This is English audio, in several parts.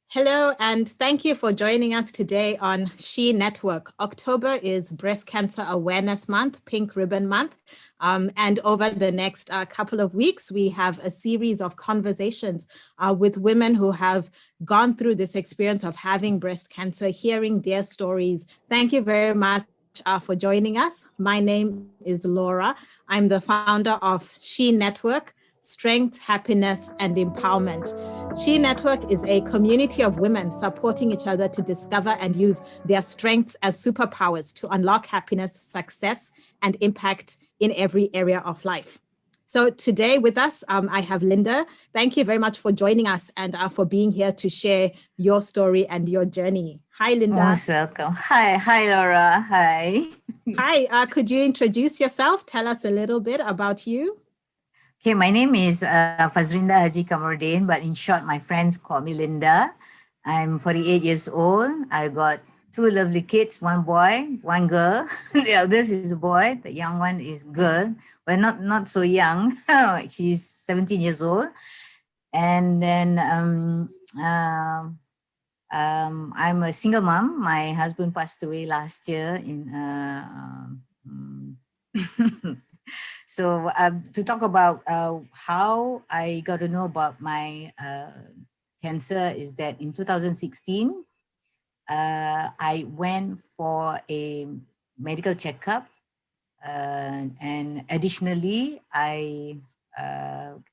Hello, and thank you for joining us today on She Network. October is Breast Cancer Awareness Month, Pink Ribbon Month. And over the next couple of weeks, we have a series of conversations with women who have gone through this experience of having breast cancer, hearing their stories. Thank you very much for joining us. My name is Laura. I'm the founder of She Network, Strength, Happiness, and Empowerment. She Network is a community of women supporting each other to discover and use their strengths as superpowers to unlock happiness, success, and impact in every area of life. So today with us, I have Linda. Thank you very much for joining us and for being here to share your story and your journey. Hi, Linda. Most welcome. Hi, Laura. Hi. Hi, could you introduce yourself? Tell us a little bit about you. Okay, my name is Fadzrina Hj Kamarudin, but in short, my friends call me Linda. I'm 48 years old. I got two lovely kids, one boy, one girl. The eldest is a boy. The young one is girl. Well, not so young. She's 17 years old. And then I'm a single mom. My husband passed away last year in So to talk about how I got to know about my cancer is that in 2016, I went for a medical checkup. And additionally, I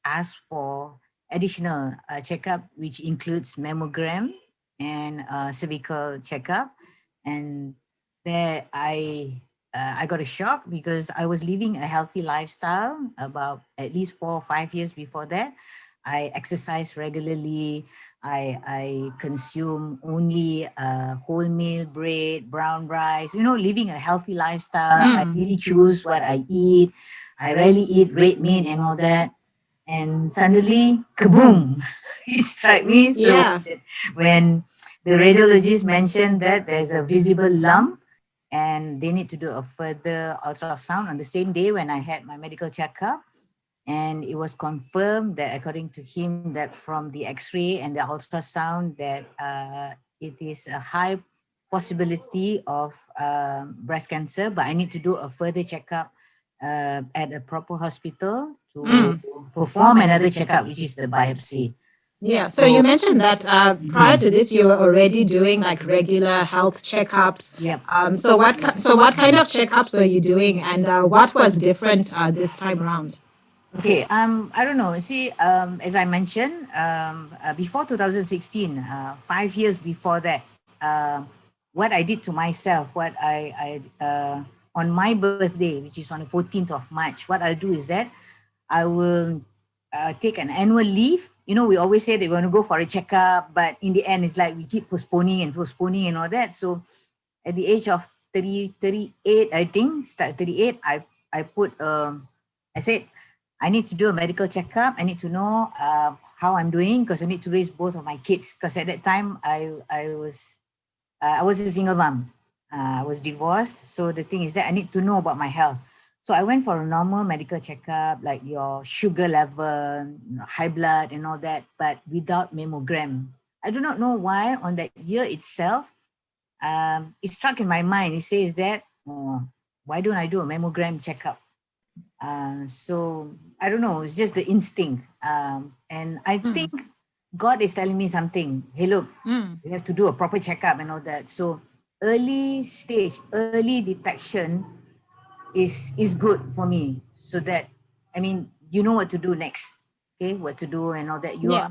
asked for additional checkup, which includes mammogram and cervical checkup. And there I got a shock because I was living a healthy lifestyle about at least 4 or 5 years before that. I exercise regularly. I consume only wholemeal bread, brown rice, living a healtty lifestyle. I really choose what I eat. I rarely eat red meat and all that. And suddenly, kaboom, it struck me. So that when the radiologist mentioned that there's a visible lump and they need to do a further ultrasound on the same day when I had my medical checkup. And it was confirmed that according to him that from the x-ray and the ultrasound that it is a high possibility of breast cancer, but I need to do a further checkup at a proper hospital to perform another checkup, which is the biopsy. Yeah. So you mentioned that prior to this, you were already doing like regular health checkups. Yep. So what kind of checkups were you doing, and what was different this time around? Okay, I don't know. See, as I mentioned, before 2016, 5 years before that, what I did to myself, on my birthday, which is on the 14th of March, what I'll do is that I will take an annual leave. We always say they want to go for a checkup, but in the end, it's like we keep postponing and all that. So at the age of 38, I think, start 38, I put, I said, I need to do a medical checkup. I need to know how I'm doing because I need to raise both of my kids. Because at that time, I was a single mom. I was divorced. So the thing is that I need to know about my health. So I went for a normal medical checkup, like your sugar level, high blood and all that, but without mammogram. I do not know why on that year itself, it struck in my mind. It says that, why don't I do a mammogram checkup? So I don't know, it's just the instinct. And I think God is telling me something. Hey, look, you have to do a proper checkup and all that. So early stage, early detection is good for me. So that, I mean, you know what to do next. Okay, what to do and all that. You are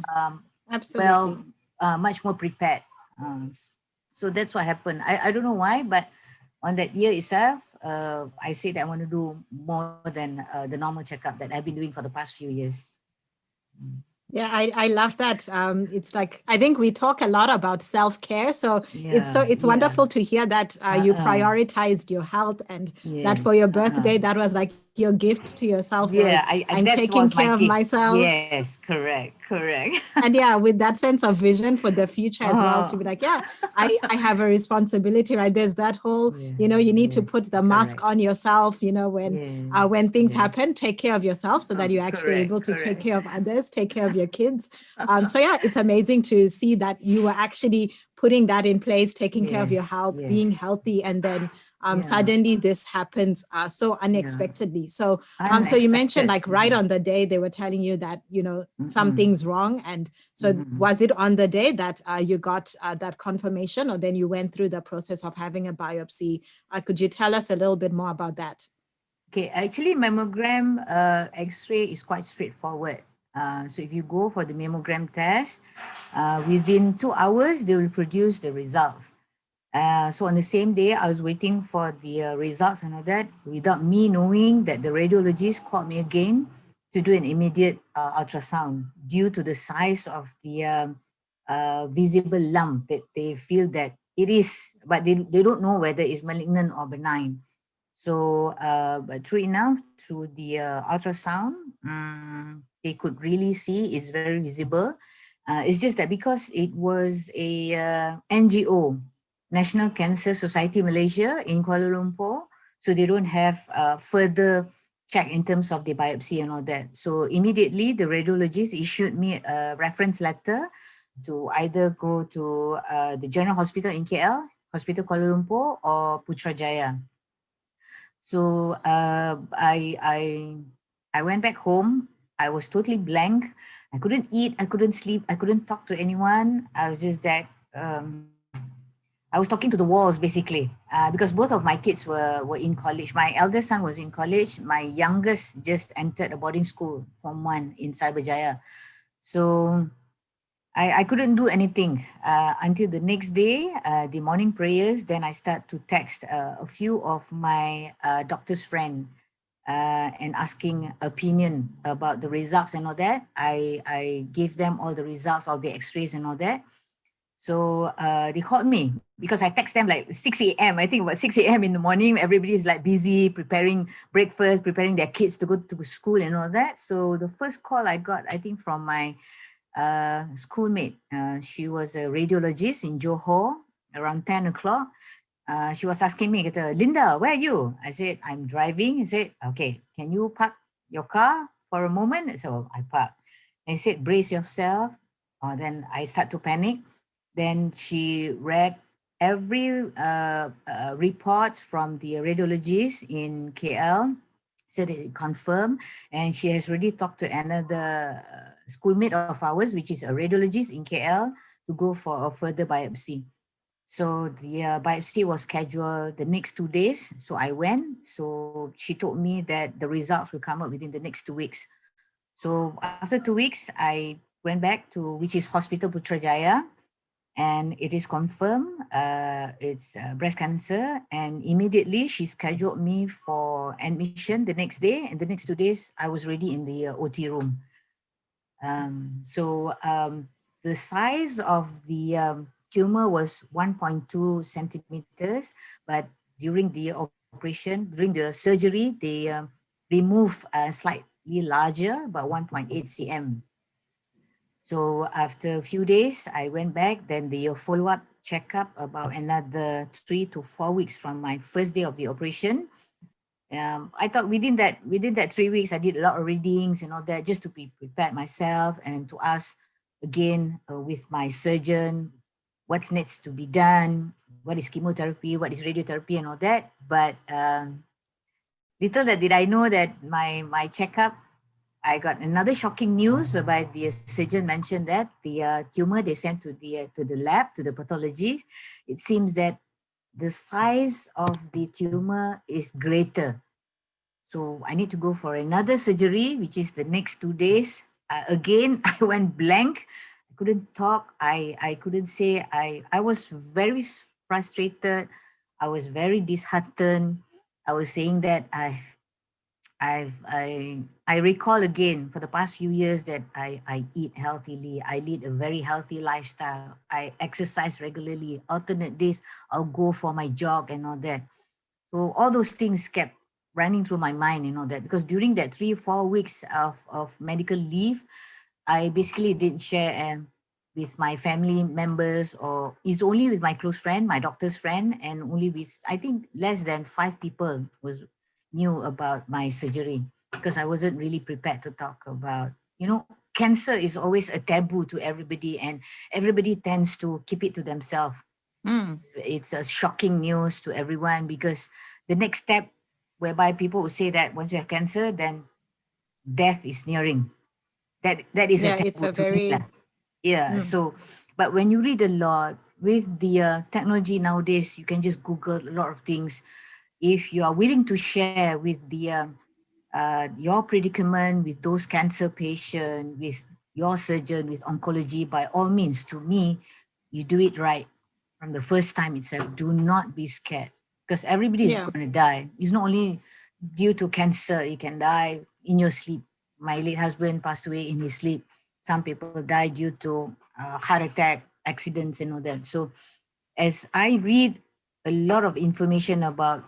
Absolutely. much more prepared. So that's what happened. I don't know why, but on that year itself, I said I want to do more than the normal checkup that I've been doing for the past few years. Yeah, I love that. It's like I think we talk a lot about self-care, so it's wonderful to hear that you prioritized your health and that for your birthday that was like your gift to yourself was, Yeah, I'm that taking was my care of gift. myself. Yes, correct. And yeah, with that sense of vision for the future as well, to Oh, be like, yeah, I have a responsibility, right? There's that whole, yeah, you need to yes, put the mask correct. on yourself, when things Yes. happen, take care of yourself so that you're actually able to take Correct. care of others, take care of your kids. So yeah, it's amazing to see that you were actually putting that in place, taking care of your Yes, health, being yes. healthy, and then Yeah, suddenly this happens so yeah. unexpectedly. So you mentioned Unexpected. like right on the day they were telling you that Mm-mm. something's wrong, and so Mm-hmm. was it on the day that you got that confirmation, or then you went through the process of having a biopsy? Could you tell us a little bit more about that? Okay, actually, mammogram X-ray is quite straightforward. So if you go for the mammogram test, within 2 hours, they will produce the results. So on the same day, I was waiting for the results and all that, without me knowing that the radiologist called me again to do an immediate ultrasound due to the size of the visible lump that they feel that it is, but they don't know whether it's malignant or benign. So, but true enough, through the ultrasound, they could really see it's very visible. It's just that because it was a NGO, National Cancer Society Malaysia in Kuala Lumpur, so they don't have further check in terms of the biopsy and all that. So immediately the radiologist issued me a reference letter to either go to the General Hospital in KL, Hospital Kuala Lumpur, or Putrajaya. So I went back home. I was totally blank. I couldn't eat. I couldn't sleep. I couldn't talk to anyone. I was just that. I was talking to the walls basically, because both of my kids were in college. My eldest son was in college. My youngest just entered a boarding school, Form 1 in Cyberjaya. So I couldn't do anything until the next day, the morning prayers. Then I start to text a few of my doctor's friend and asking opinion about the results and all that. I gave them all the results, all the x-rays and all that. So they called me because I text them like 6 a.m. I think about 6 a.m. in the morning. Everybody is like busy preparing breakfast, preparing their kids to go to school and all that. So the first call I got, I think, from my schoolmate. She was a radiologist in Johor around 10 o'clock. She was asking me, kata, Linda, where are you? I said, I'm driving. He said, okay, can you park your car for a moment? So I parked. And he said, brace yourself. Then I start to panic. Then she read every reports from the radiologist in KL, so that it confirmed, and she has already talked to another schoolmate of ours, which is a radiologist in KL, to go for a further biopsy. So the biopsy was scheduled the next 2 days. So I went. So she told me that the results will come up within the next 2 weeks. So after 2 weeks, I went back to, which is Hospital Putrajaya, and it is confirmed it's breast cancer, and immediately she scheduled me for admission the next day, and the next 2 days I was already in the OT room. So the size of the tumor was 1.2 centimeters, but during the operation, during the surgery, they remove slightly larger, about 1.8 cm. So after a few days, I went back. Then the follow-up checkup about another 3 to 4 weeks from my first day of the operation. I thought within that 3 weeks, I did a lot of readings and all that, just to be prepared myself and to ask again with my surgeon what's next to be done, what is chemotherapy, what is radiotherapy, and all that. But little that did I know that my checkup, I got another shocking news whereby the surgeon mentioned that the tumor they sent to the lab, to the pathologist, it seems that the size of the tumor is greater. So I need to go for another surgery, which is the next 2 days. Again, I went blank. I couldn't talk. I couldn't say. I was very frustrated. I was very disheartened. I was saying that I recall again for the past few years that I eat healthily. I lead a very healthy lifestyle. I exercise regularly. Alternate days, I'll go for my jog and all that. So all those things kept running through my mind, that because during that 3 or 4 weeks of medical leave, I basically didn't share with my family members, or it's only with my close friend, my doctor's friend, and only with, I think, less than 5 people was knew about my surgery, because I wasn't really prepared to talk about, cancer is always a taboo to everybody, and everybody tends to keep it to themselves. Mm. It's a shocking news to everyone, because the next step whereby people will say that once you have cancer, then death is nearing. That is a Yeah, it's taboo a to me very lah. Yeah. mm, So, but when you read a lot with the technology nowadays, you can just Google a lot of things. If you are willing to share with the your predicament with those cancer patient, with your surgeon, with oncology, by all means, to me, you do it right from the first time itself. Do not be scared, because everybody is yeah. going to die. It's not only due to cancer, you can die in your sleep. My late husband passed away in his sleep. Some people die due to heart attack, accidents, and all that. So, as I read a lot of information about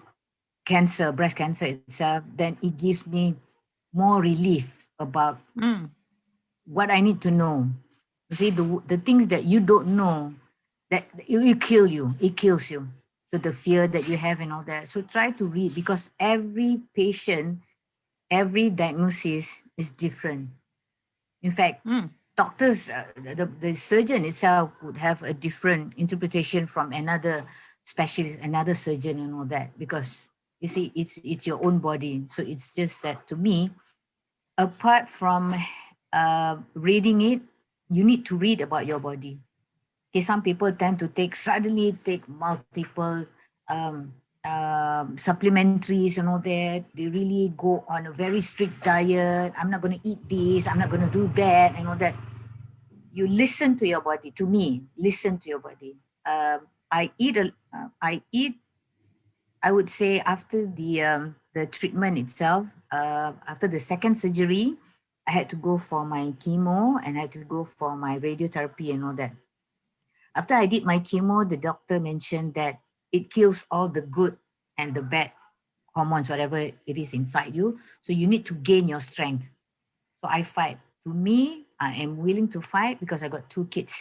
cancer, breast cancer itself, then it gives me more relief about Mm. what I need to know. You see, the things that you don't know, that it will kill you. It kills you. So the fear that you have and all that. So try to read, because every patient, every diagnosis is different. In fact, Mm. doctors, the surgeon itself would have a different interpretation from another specialist, another surgeon, and all that, because you see, it's your own body. So it's just that, to me, apart from reading it, you need to read about your body. Okay, some people tend to suddenly take multiple um, supplementaries and all that. They really go on a very strict diet. I'm not going to eat this, I'm not going to do that, and all that. You listen to your body. To me, listen to your body. I eat, I would say, after the treatment itself, after the second surgery, I had to go for my chemo, and I had to go for my radiotherapy and all that. After I did my chemo, the doctor mentioned that it kills all the good and the bad hormones, whatever it is inside you. So you need to gain your strength. So I fight. To me, I am willing to fight because I got 2 kids.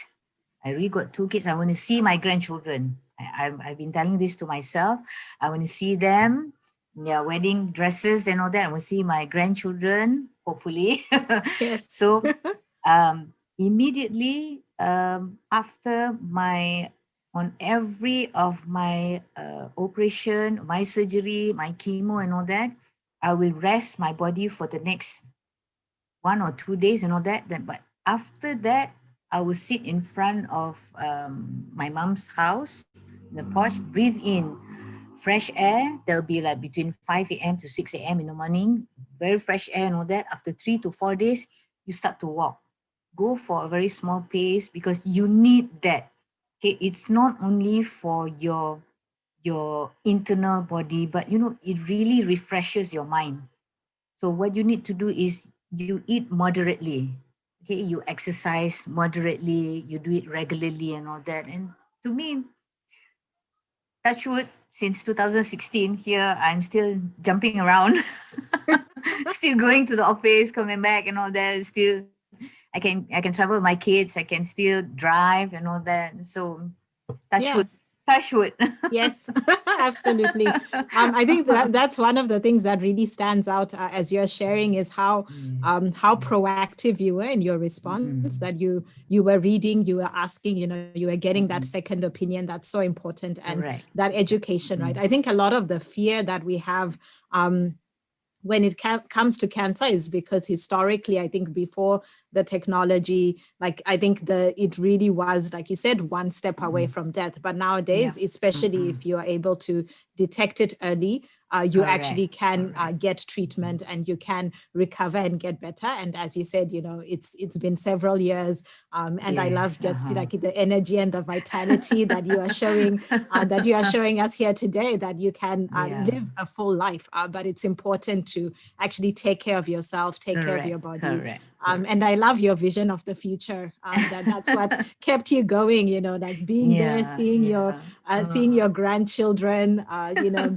I really got 2 kids. I want to see my grandchildren. I've been telling this to myself. I want to see them, their wedding dresses and all that. I want to see my grandchildren, hopefully. Yes. So immediately after on every of my operation, my surgery, my chemo and all that, I will rest my body for the next 1 or 2 days and all that. Then, but after that, I will sit in front of my mom's house, the porch, breathe in fresh air. There'll be like between 5 a.m. to 6 a.m. in the morning, very fresh air and all that. After 3 to 4 days, you start to walk. Go for a very small pace, because you need that. Okay, it's not only for your internal body, but it really refreshes your mind. So what you need to do is you eat moderately. Okay, you exercise moderately, you do it regularly and all that. And to me, touch wood, since 2016 here, I'm still jumping around, still going to the office, coming back and all that. Still, I can travel with my kids, I can still drive and all that. So touch Yeah. wood, touch wood. Yes, absolutely. I think that's one of the things that really stands out as you're sharing is how proactive you were in your response. That you were reading, you were asking, you were getting that second opinion. That's so important, and Correct. that education, right? I think a lot of the fear that we have when it comes to cancer is because historically, I think before the technology, like I think it really was, like you said, one step away from death. But Yeah. nowadays, especially if you are able to detect it early, you actually Correct. can get treatment and you can recover and get better. And as you said, it's been several years, and I Yes. love just like the energy and the vitality that you are showing us here today. That you can Yeah. live a full life, but it's important to actually take care of yourself, take care of your Correct. body. Correct. And I love your vision of the future. That's what kept you going. Like being there, Yeah. seeing Yeah. your grandchildren.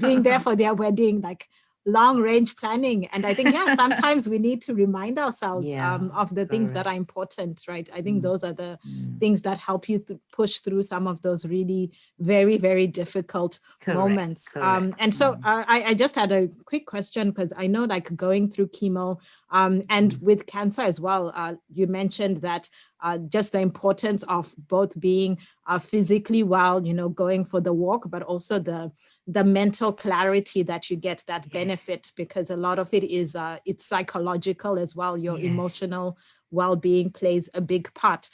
Being there for their wedding. Like long range planning. And I think, yeah, sometimes we need to remind ourselves of the things that are important, right? I think those are the things that help you to push through some of those really very, very difficult moments. And so I just had a quick question, because I know, like, going through chemo and with cancer as well, you mentioned that just the importance of both being physically well, you know, going for the walk, but also the mental clarity that you get, that benefit, because a lot of it is it's psychological as well. Your emotional well-being plays a big part.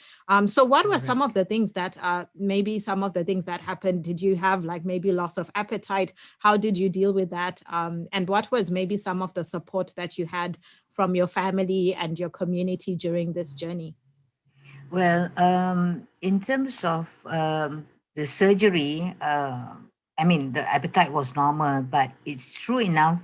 So what were some of the things that maybe some of the things that happened? Did you have, like, maybe loss of appetite? How did you deal with that? And what was maybe some of the support that you had from your family and your community during this journey? Well, in terms of the surgery, I mean, the appetite was normal, but it's true enough.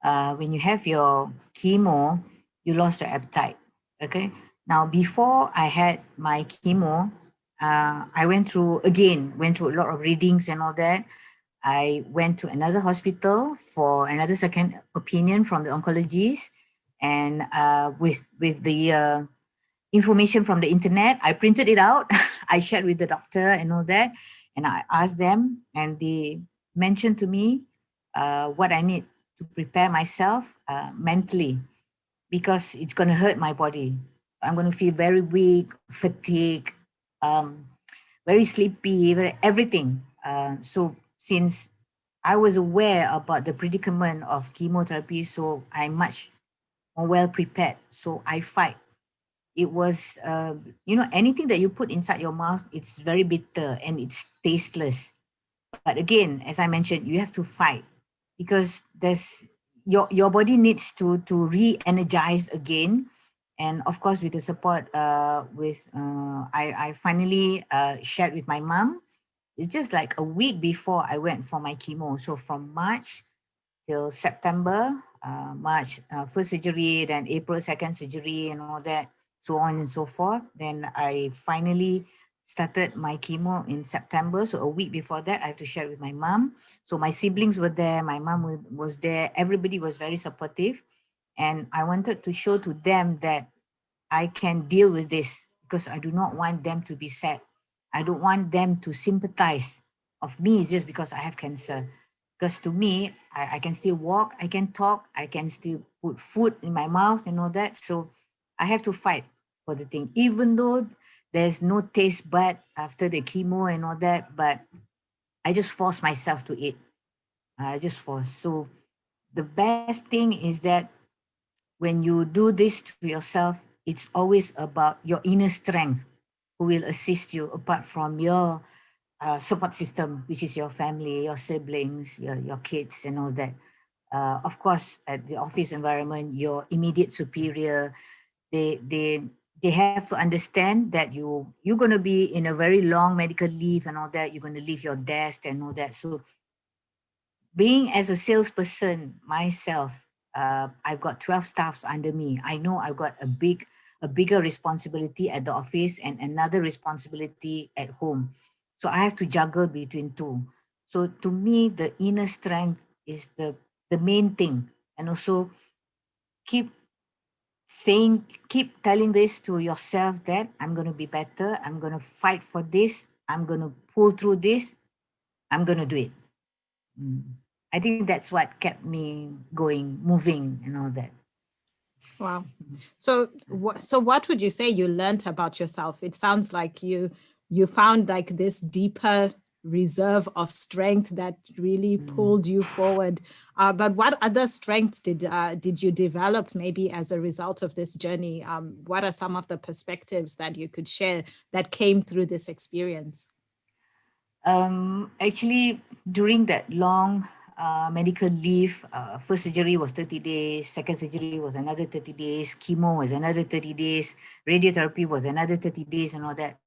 When you have your chemo, you lost your appetite. Okay. Now, before I had my chemo, I went through a lot of readings and all that. I went to another hospital for another second opinion from the oncologist, and with the information from the internet, I printed it out. I shared with the doctor and all that, and I asked them, and they mentioned to me what I need to prepare myself mentally, because it's going to hurt my body. I'm going to feel very weak, fatigue, um, very sleepy, everything. So since I was aware about the predicament of chemotherapy, so I'm much more well prepared. So I fight. It was, anything that you put inside your mouth, it's very bitter and it's tasteless. But again, as I mentioned, you have to fight, because there's your body needs to re-energize again. And of course, with the support I finally shared with my mom. It's just like a week before I went for my chemo. So from March till September, March first surgery, then April second surgery and all that, so on and so forth. Then I finally started my chemo in September. So a week before that, I have to share with my mom. So my siblings were there, my mom was there, everybody was very supportive. And I wanted to show to them that I can deal with this, because I do not want them to be sad. I don't want them to sympathize of me just because I have cancer. Because to me, I can still walk, I can talk, I can still put food in my mouth and all that. So I have to fight for the thing, even though there's no taste bud after the chemo and all that, but I just force myself to eat. I just force. So the best thing is that when you do this to yourself, it's always about your inner strength who will assist you, apart from your support system, which is your family, your siblings, your kids and all that. Of course, at the office environment, your immediate superior, they they they have to understand that you're going to be in a very long medical leave and all that. You're going to leave your desk and all that. So being as a salesperson myself, I've got 12 staffs under me. I know I've got a bigger responsibility at the office and another responsibility at home. So I have to juggle between two. So to me, the inner strength is the main thing. And also keep keep telling this to yourself that I'm going to be better. I'm going to fight for this. I'm going to pull through this. I'm going to do it. Mm. I think that's what kept me going, moving, and all that. Wow. So what would you say you learned about yourself? It sounds like you found, like, this deeper reserve of strength that really pulled you forward. But what other strengths did you develop, maybe as a result of this journey? What are some of the perspectives that you could share that came through this experience? Actually, during that long medical leave, first surgery was 30 days, second surgery was another 30 days, chemo was another 30 days, radiotherapy was another 30 days, and all that.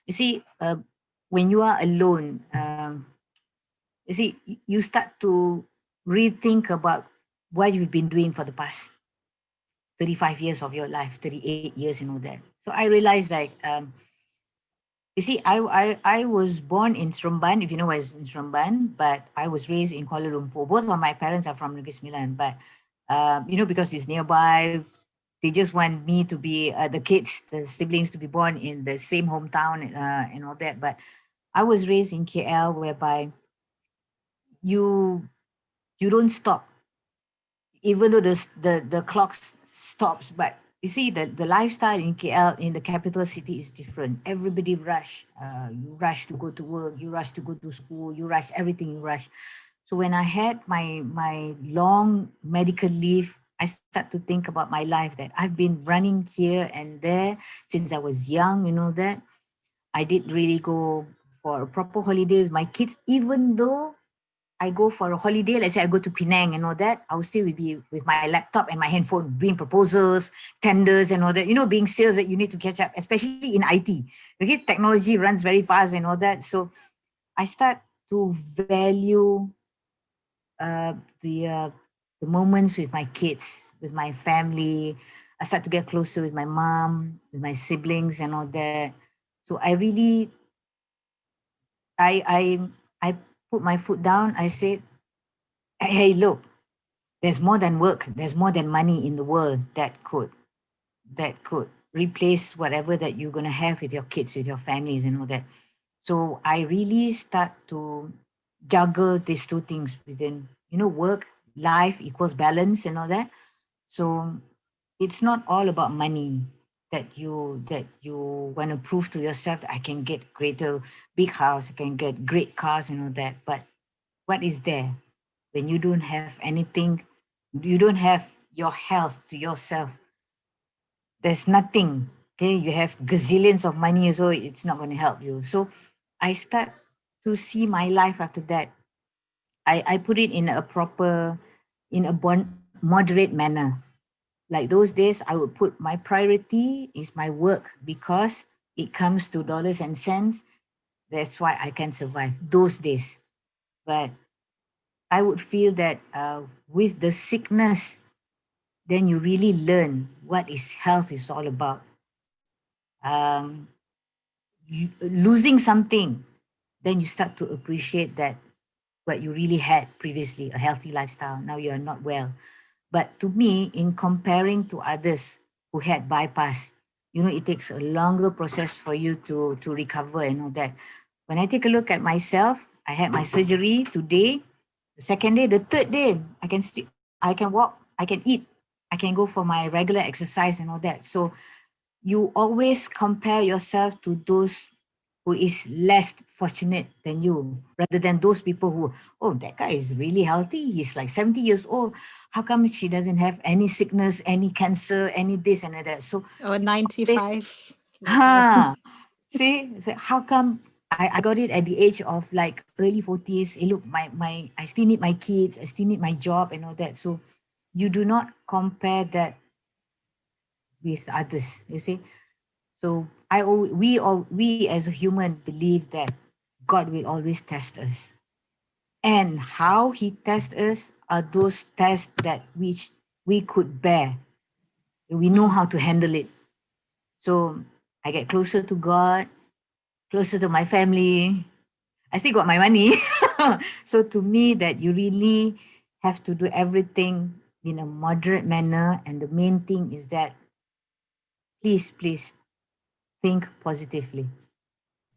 You see, when you are alone, you see, you start to rethink about what you've been doing for the past 35 years of your life, 38 years, and all that. So I realized, like, You see, I was born in Seremban, if you know where is in Seremban, but I was raised in Kuala Lumpur. Both of my parents are from Negeri Sembilan, but you know, because it's nearby, they just want me to be the kids, the siblings to be born in the same hometown and all that. But I was raised in KL, whereby you you don't stop, even though the clock stops. But you see, the lifestyle in KL, in the capital city, is different. Everybody rush. You rush to go to work. You rush to go to school. You rush everything. You rush. So when I had my long medical leave, I start to think about my life, that I've been running here and there since I was young. You know that I did really go for a proper holiday with my kids, even though I go for a holiday, let's say I go to Penang and all that, I will still be with my laptop and my handphone doing proposals, tenders and all that, you know, being sales that you need to catch up, especially in IT. Okay, technology runs very fast and all that. So I start to value uh, the, uh, the moments with my kids, with my family. I start to get closer with my mom, with my siblings and all that. So I really, I put my foot down. I said, hey, look, there's more than work, there's more than money in the world that could replace whatever that you're going to have with your kids, with your families and all that. So I really start to juggle these two things within, you know, work life equals balance and all that. So it's not all about money, that you want to prove to yourself that I can get greater big house, I can get great cars and all that. But what is there when you don't have anything, you don't have your health to yourself? There's nothing. Okay, you have gazillions of money, so it's not going to help you. So I start to see my life after that. I put it in a proper, in a moderate manner. Like those days, I would put my priority is my work, because it comes to dollars and cents. That's why I can survive those days. But I would feel that with the sickness, then you really learn what is health is all about. Um, losing something, then you start to appreciate that what you really had previously, a healthy lifestyle. Now you are not well. But to me, in comparing to others who had bypass, you know, it takes a longer process for you to recover and all that. When I take a look at myself, I had my surgery today, the second day, the third day, I can walk, I can eat, I can go for my regular exercise and all that. So you always compare yourself to those who is less fortunate than you, rather than those people who, oh, that guy is really healthy, he's like 70 years old, how come she doesn't have any sickness, any cancer, any this and that? So Or this, 95, like her. huh, see, so how come I got it at the age of like early 40s? Hey, look, I still need my kids, I still need my job and all that. So you do not compare that with others, you see. So we as a human believe that God will always test us, and how He tests us are those tests that which we could bear. We know Mm. how to handle it. So I get closer to God, closer to my family. I still got my money. So to me, that you really have to do everything in a moderate manner, and the main thing is that please think positively.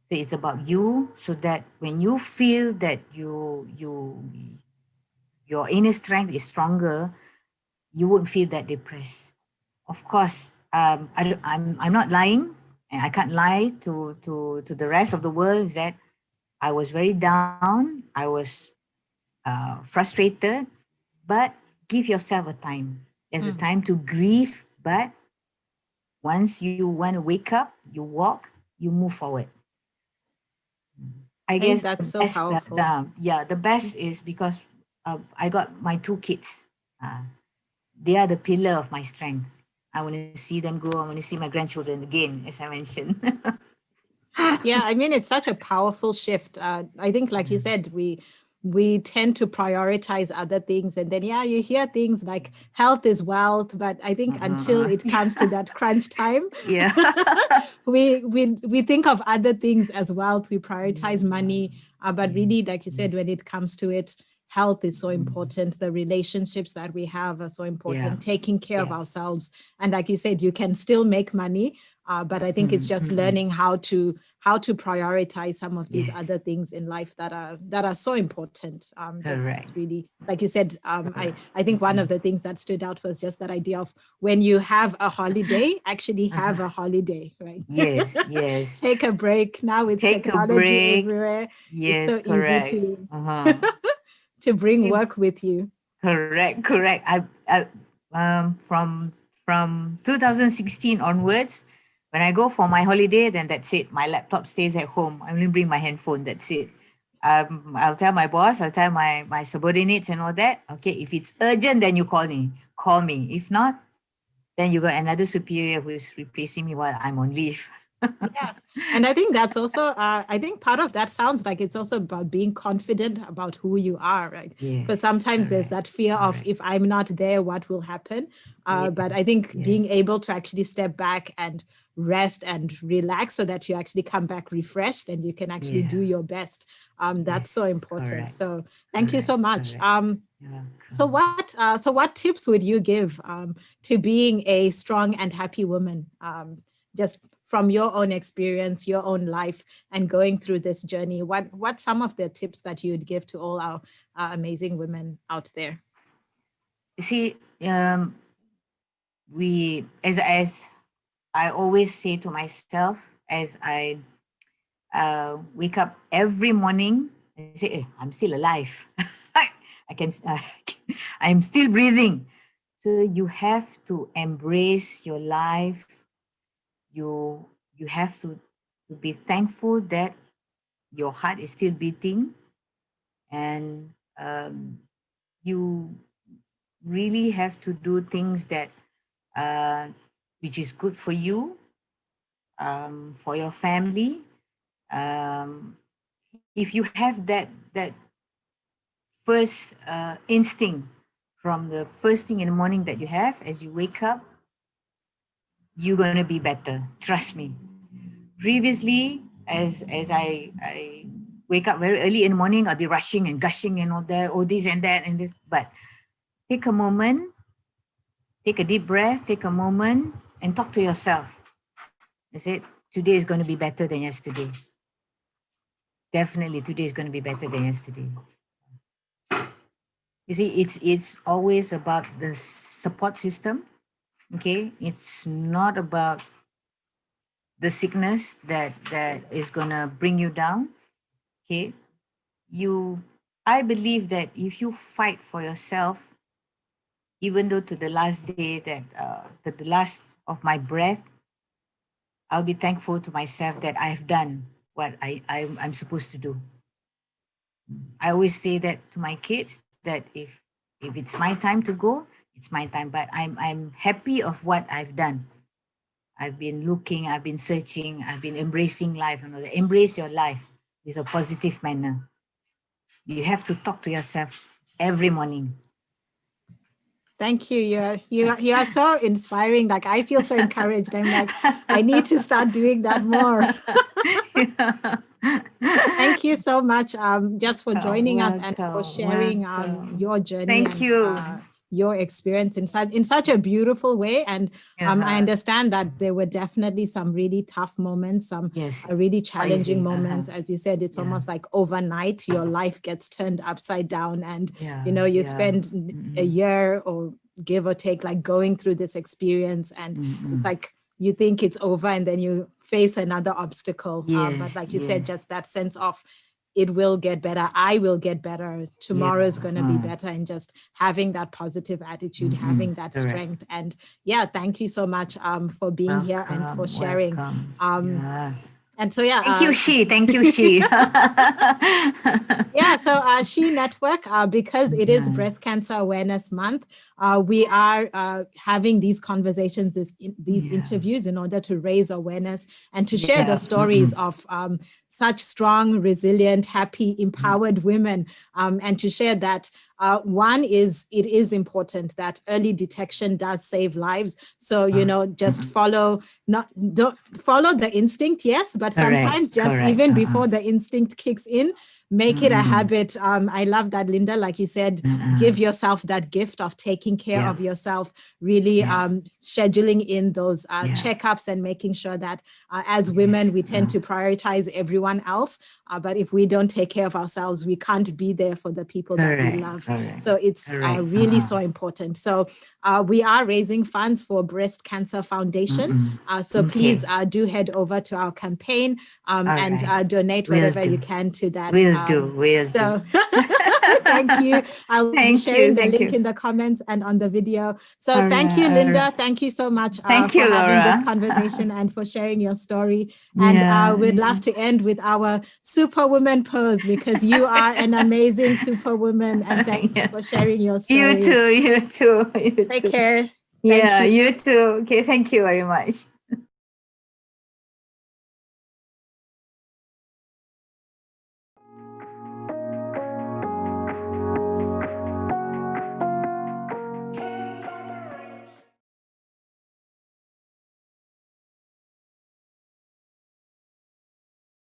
So it's about you, so that when you feel that your inner strength is stronger, you won't feel that depressed. Of course, I'm not lying, and I can't lie to the rest of the world, is that I was very down. I was frustrated, but give yourself a time. There's a Mm. time to grieve, but once you want to wake up, you walk, you move forward. I I think guess the that's so best, powerful. the best is because I got my two kids. Uh, they are the pillar of my strength. I want to see them grow. I want to see my grandchildren again, as I mentioned. Yeah, I mean, it's such a powerful shift. I think, like you said, we tend to prioritize other things. And then, yeah, you hear things like health is wealth, but I think until it comes to that crunch time, Yeah. we think of other things as wealth. We prioritize money, but really, like you said, when it comes to it, health is so important. The relationships that we have are so important. Taking care of ourselves, and like you said, you can still make money, but I think it's just learning how to prioritize some of these other things in life that are so important. Correct. Really, like you said, I think one of the things that stood out was just that idea of when you have a holiday, actually have a holiday, right? Yes, yes. Take a break. Now with technology everywhere, it's so correct. easy to bring work with you. Correct. From 2016 onwards, when I go for my holiday, then that's it. My laptop stays at home. I only bring my handphone. That's it. I'll tell my boss, I'll tell my subordinates and all that. Okay, if it's urgent, then you call me. Call me. If not, then you got another superior who is replacing me while I'm on leave. Yeah. And I think that's also, I think part of that sounds like it's also about being confident about who you are, right? Because sometimes there's that fear of if I'm not there, what will happen? But I think being able to actually step back and rest and relax so that you actually come back refreshed and you can actually do your best. That's so important. So thank you so much. So what tips would you give to being a strong and happy woman? Just from your own experience, your own life, and going through this journey, what some of the tips that you would give to all our amazing women out there? You see, we as I always say to myself as I wake up every morning, I say, hey, I'm still alive. I can, I'm still breathing. So you have to embrace your life. You have to be thankful that your heart is still beating, and you really have to do things that which is good for you, for your family. If you have that first instinct from the first thing in the morning that you have as you wake up, you're gonna be better. Trust me. Previously, as I wake up very early in the morning, I'll be rushing and gushing and all that, all this and that and this. But take a moment, take a deep breath, take a moment, and talk to yourself. I said, today is going to be better than yesterday. Definitely, today is going to be better than yesterday. You see, it's always about the support system. Okay, it's not about the sickness that is gonna bring you down. Okay, I believe that if you fight for yourself, even though to the last day that to the last of my breath, I'll be thankful to myself that I've done what I'm supposed to do. I always say that to my kids that if it's my time to go, it's my time. But I'm happy of what I've done. I've been looking, I've been searching, I've been embracing life. Embrace your life with a positive manner. You have to talk to yourself every morning. Thank you. You are so inspiring. Like I feel so encouraged. I'm like, I need to start doing that more. Thank you so much just for joining us and for sharing your journey. Thank you. Your experience in such a beautiful way. And I understand that there were definitely some really tough moments, some really challenging moments. As you said, it's almost like overnight your life gets turned upside down, and you spend a year or give or take like going through this experience, and it's like you think it's over and then you face another obstacle. But like you said, just that sense of it will get better. I will get better. Tomorrow is going to be better. And just having that positive attitude, having that strength. And thank you so much for being here and for sharing. And so, thank you, She. Thank you, She. So She Network, because it is Breast Cancer Awareness Month, we are having these conversations, these interviews in order to raise awareness and to share the stories of such strong, resilient, happy, empowered women, and to share that one is, it is important that early detection does save lives. So, you know, just don't follow the instinct, yes, but sometimes just even before the instinct kicks in, make it a habit. I love that, Linda, like you said, give yourself that gift of taking care of yourself, really scheduling in those checkups and making sure that as women, we tend to prioritize everyone else. But if we don't take care of ourselves, we can't be there for the people that we love. So it's really so important. So we are raising funds for Breast Cancer Foundation. So please do head over to our campaign and donate whatever you can to that. We'll do. Thank you. I'll be sharing the link in the comments and on the video. So thank you, Linda. Thank you so much for having this conversation and for sharing your story. And we'd love to end with our superwoman pose, because you are an amazing superwoman. And thank you for sharing your story. You too. Take care. Yeah, you too. Okay, thank you very much.